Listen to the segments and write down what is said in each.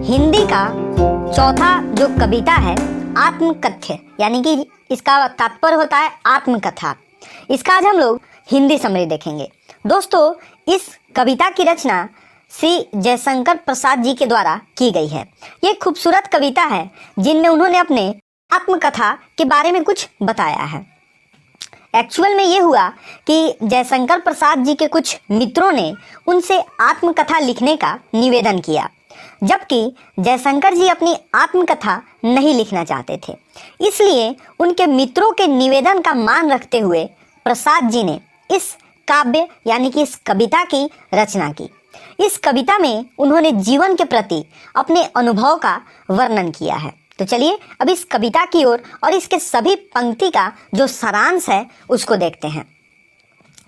हिंदी का चौथा जो कविता है आत्मकथ्य, यानी कि इसका तात्पर्य होता है आत्मकथा। इसका आज हम लोग हिंदी समरी देखेंगे। दोस्तों, इस कविता की रचना श्री जयशंकर प्रसाद जी के द्वारा की गई है। ये खूबसूरत कविता है जिनमें उन्होंने अपने आत्मकथा के बारे में कुछ बताया है। एक्चुअल में ये हुआ कि जयशंकर प्रसाद जी के कुछ मित्रों ने उनसे आत्मकथा लिखने का निवेदन किया, जबकि जयशंकर जी अपनी आत्मकथा नहीं लिखना चाहते थे। इसलिए उनके मित्रों के निवेदन का मान रखते हुए प्रसाद जी ने इस काव्य यानी कि इस कविता की रचना की। इस कविता में उन्होंने जीवन के प्रति अपने अनुभव का वर्णन किया है। तो चलिए अब इस कविता की ओर और इसके सभी पंक्ति का जो सारांश है उसको देखते हैं।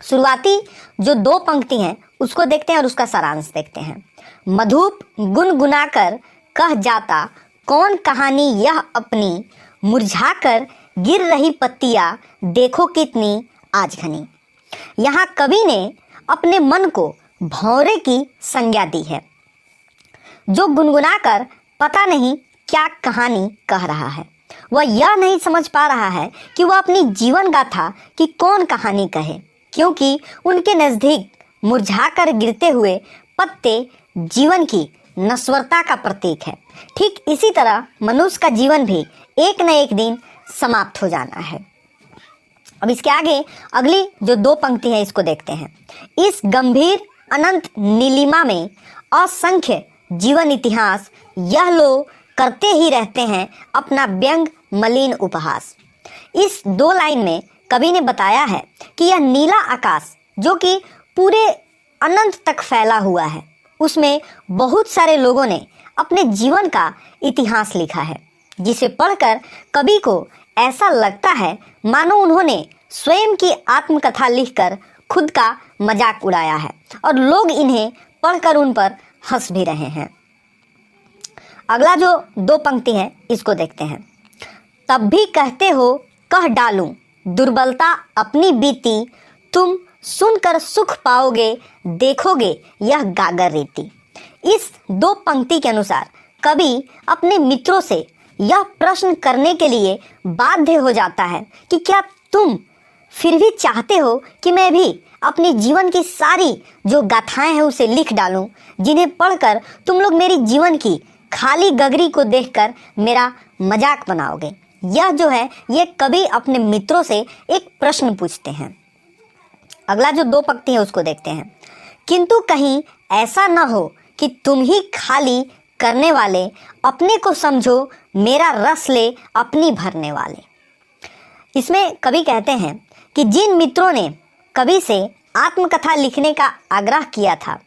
शुरुआती जो 2 पंक्ति हैं उसको देखते हैं और उसका सारांश देखते हैं। मधुप गुनगुनाकर कह जाता कौन कहानी यह अपनी, मुरझाकर गिर रही पत्तियां देखो कितनी आज घनी। यहाँ कवि ने अपने मन को भौरे की संज्ञा दी है, जो गुनगुनाकर पता नहीं क्या कहानी कह रहा है। वह यह नहीं समझ पा रहा है कि वह अपनी जीवन गाथा की कौन कहानी कहे, क्योंकि उनके नज़दीक मुरझाकर गिरते हुए पत्ते जीवन की नश्वरता का प्रतीक है। ठीक इसी तरह मनुष्य का जीवन भी एक न एक दिन समाप्त हो जाना है। अब इसके आगे अगली जो 2 पंक्ति है इसको देखते हैं। इस गंभीर अनंत नीलिमा में असंख्य जीवन इतिहास यह लोग करते ही रहते हैं अपना व्यंग मलिन उपहास। इस 2 लाइन में कवि ने बताया है कि यह नीला आकाश जो कि पूरे अनंत तक फैला हुआ है, उसमें बहुत सारे लोगों ने अपने जीवन का इतिहास लिखा है, जिसे पढ़कर कवि को ऐसा लगता है मानो उन्होंने स्वयं की आत्मकथा लिखकर खुद का मजाक उड़ाया है और लोग इन्हें पढ़कर उन पर हंस भी रहे हैं। अगला जो 2 पंक्ति है इसको देखते हैं। तब भी कहते हो कह डालूं दुर्बलता अपनी बीती, तुम सुनकर सुख पाओगे देखोगे यह गागर रीति। इस 2 पंक्ति के अनुसार कवि अपने मित्रों से यह प्रश्न करने के लिए बाध्य हो जाता है कि क्या तुम फिर भी चाहते हो कि मैं भी अपने जीवन की सारी जो गाथाएं हैं उसे लिख डालूं, जिन्हें पढ़कर तुम लोग मेरी जीवन की खाली गगरी को देखकर मेरा मजाक बनाओगे। यह जो है ये कवि अपने मित्रों से एक प्रश्न पूछते हैं। अगला जो 2 पंक्ति है उसको देखते हैं। किंतु कहीं ऐसा न हो कि तुम ही खाली करने वाले, अपने को समझो मेरा रस ले अपनी भरने वाले। इसमें कवि कहते हैं कि जिन मित्रों ने कवि से आत्मकथा लिखने का आग्रह किया था,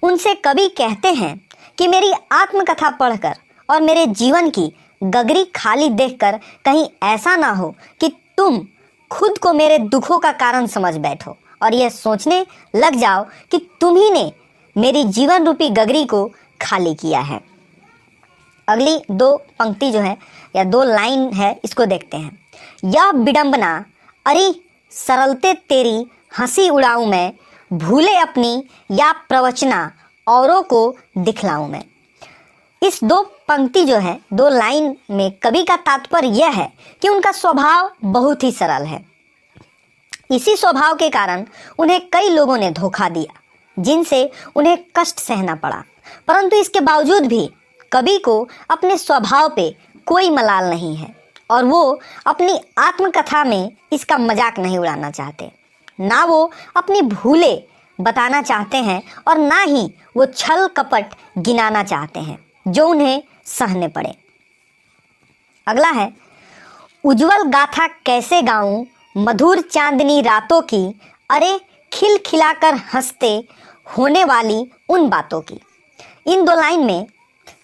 उनसे कवि कहते हैं कि मेरी आत्मकथा पढ़कर और मेरे जीवन की गगरी खाली देखकर कहीं ऐसा ना हो कि तुम खुद को मेरे दुखों का कारण समझ बैठो और यह सोचने लग जाओ कि तुम ही ने मेरी जीवन रूपी गगरी को खाली किया है। अगली 2 पंक्ति जो है या 2 लाइन है इसको देखते हैं। यह विडंबना अरे सरलते तेरी हंसी उड़ाऊं मैं, भूले अपनी या प्रवचना औरों को दिखलाऊं मैं। इस 2 पंक्ति जो है 2 लाइन में कवि का तात्पर्य यह है कि उनका स्वभाव बहुत ही सरल है। इसी स्वभाव के कारण उन्हें कई लोगों ने धोखा दिया, जिनसे उन्हें कष्ट सहना पड़ा, परंतु इसके बावजूद भी कवि को अपने स्वभाव पे कोई मलाल नहीं है और वो अपनी आत्मकथा में इसका मजाक नहीं उड़ाना चाहते। ना वो अपनी भूले बताना चाहते हैं और ना ही वो छल कपट गिनाना चाहते हैं जो उन्हें सहने पड़े। अगला है, उज्जवल गाथा कैसे गाऊं मधुर चांदनी रातों की, अरे खिल खिलाकर हंसते होने वाली उन बातों की। इन 2 लाइन में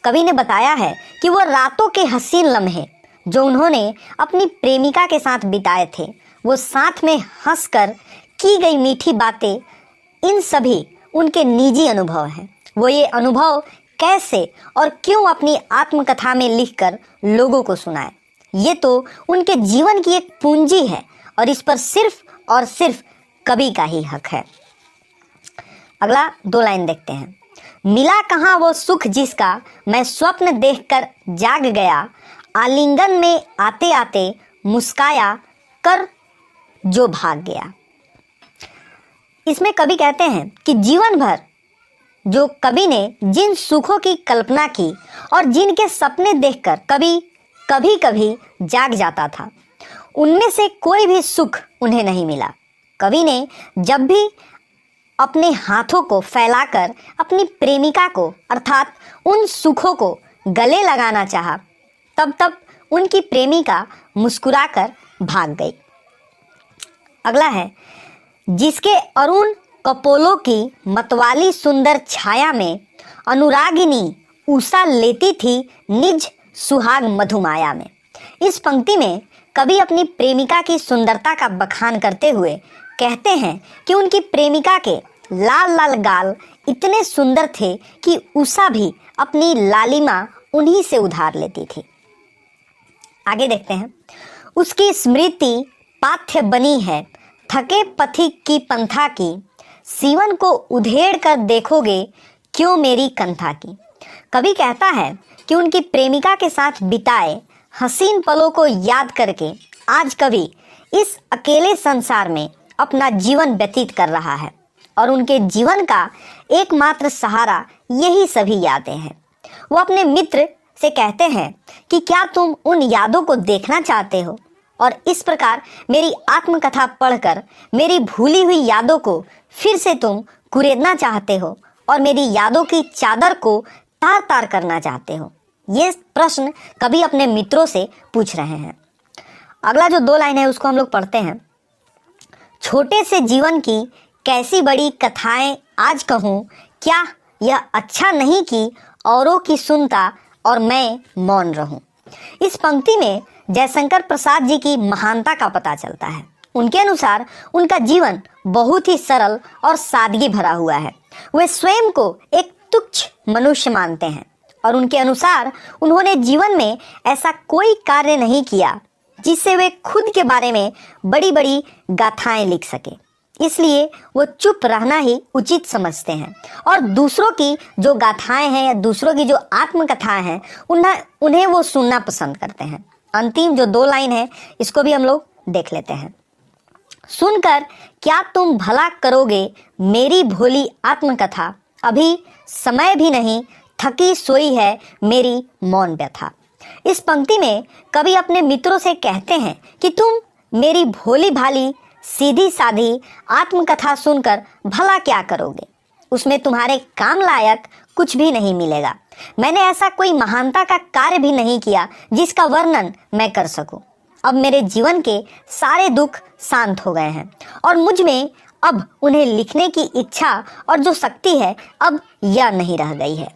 कवि ने बताया है कि वो रातों के हसीन लम्हे जो उन्होंने अपनी प्रेमिका के साथ बिताए थे, वो साथ में हंसकर की गई मीठी बातें, इन सभी उनके निजी अनुभव हैं। वो ये अनुभव कैसे और क्यों अपनी आत्मकथा में लिखकर लोगों को सुनाए, ये तो उनके जीवन की एक पूंजी है और इस पर सिर्फ और सिर्फ कवि का ही हक है। अगला 2 लाइन देखते हैं। मिला कहाँ वो सुख जिसका मैं स्वप्न देखकर जाग गया, आलिंगन में आते आते मुस्काया कर जो भाग गया। इसमें कवि कहते हैं कि जीवन भर जो कवि ने जिन सुखों की कल्पना की और जिनके सपने देखकर कभी कभी जाग जाता था, उनमें से कोई भी सुख उन्हें नहीं मिला। कवि ने जब भी अपने हाथों को फैलाकर अपनी प्रेमिका को अर्थात उन सुखों को गले लगाना चाहा, तब उनकी प्रेमिका मुस्कुराकर भाग गई। अगला है, जिसके अरुण कपोलों की मतवाली सुंदर छाया में अनुरागिनी उषा लेती थी निज सुहाग मधुमाया में। इस पंक्ति में कवि अपनी प्रेमिका की सुंदरता का बखान करते हुए कहते हैं कि उनकी प्रेमिका के लाल लाल गाल इतने सुंदर थे कि उषा भी अपनी लालिमा उन्हीं से उधार लेती थी। आगे देखते हैं, उसकी स्मृति पाथ्य बनी है थके पथिक की पंथा की, सीवन को उधेड़ कर देखोगे क्यों मेरी कंथा की। कवि कहता है कि उनकी प्रेमिका के साथ बिताए हसीन पलों को याद करके आज कवि इस अकेले संसार में अपना जीवन व्यतीत कर रहा है और उनके जीवन का एकमात्र सहारा यही सभी यादें हैं। वो अपने मित्र से कहते हैं कि क्या तुम उन यादों को देखना चाहते हो, और इस प्रकार मेरी आत्मकथा पढ़कर मेरी भूली हुई यादों को फिर से तुम कुरेदना चाहते हो और मेरी यादों की चादर को तार तार करना चाहते हो। ये प्रश्न कवि अपने मित्रों से पूछ रहे हैं। अगला जो 2 लाइन है उसको हम लोग पढ़ते हैं। छोटे से जीवन की कैसी बड़ी कथाएं आज कहूँ, क्या यह अच्छा नहीं कि औरों की सुनता और मैं मौन रहूं। इस पंक्ति में जयशंकर प्रसाद जी की महानता का पता चलता है। उनके अनुसार उनका जीवन बहुत ही सरल और सादगी भरा हुआ है। वे स्वयं को एक तुच्छ मनुष्य मानते हैं और उनके अनुसार उन्होंने जीवन में ऐसा कोई कार्य नहीं किया जिससे वे खुद के बारे में बड़ी बड़ी गाथाएं लिख सके, इसलिए वो चुप रहना ही उचित समझते हैं और दूसरों की जो गाथाएं हैं या दूसरों की जो आत्मकथाएं हैं उन्हें वो सुनना पसंद करते हैं। अंतिम जो 2 लाइन है इसको भी हम लोग देख लेते हैं। सुनकर क्या तुम भला करोगे मेरी भोली आत्मकथा, अभी समय भी नहीं थकी सोई है मेरी मौन व्यथा। इस पंक्ति में कवि अपने मित्रों से कहते हैं कि तुम मेरी भोली भाली सीधी साधी आत्मकथा सुनकर भला क्या करोगे, उसमें तुम्हारे काम लायक कुछ भी नहीं मिलेगा। मैंने ऐसा कोई महानता का कार्य भी नहीं किया जिसका वर्णन मैं कर सकूं। अब मेरे जीवन के सारे दुख शांत हो गए हैं और मुझ में अब उन्हें लिखने की इच्छा और जो शक्ति है अब यह नहीं रह गई है।